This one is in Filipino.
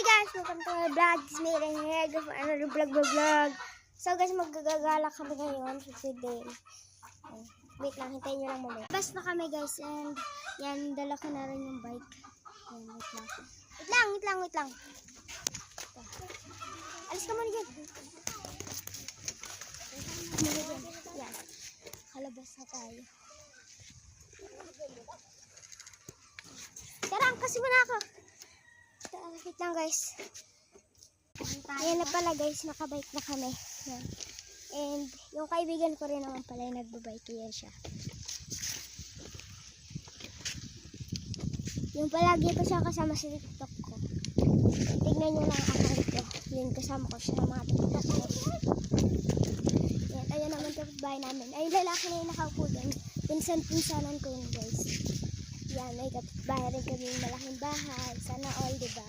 Hi guys! Welcome to my vlog. It's me, here for another vlog. So guys, magagala kami ngayon for today. Wait lang, hintayin nyo lang mamaya. Bas na kami guys, and yan, dala ko na rin yung bike. Yan, wait lang. Wait lang. Alis ka muna dyan. Yan, kalabas na tayo. Tara, kasi muna ako. Wait lang guys. Ayan na pala guys, nakabike na kami. Yan. And yung kaibigan ko rin naman pala yung nagbabike. Yan siya. Yung palagi ko siya kasama sa TikTok ko. Tignan nyo lang ang account ko. Yun, kasama ko siya ng mga TikTok ko. Yan, ayun naman kapitbahay namin. Ay, lalaki na yung nakaupo doon. Pinsan-pinsanan ko yun guys. Yan, may kapitbahay rin kami yung malaking bahay. Sana all, diba?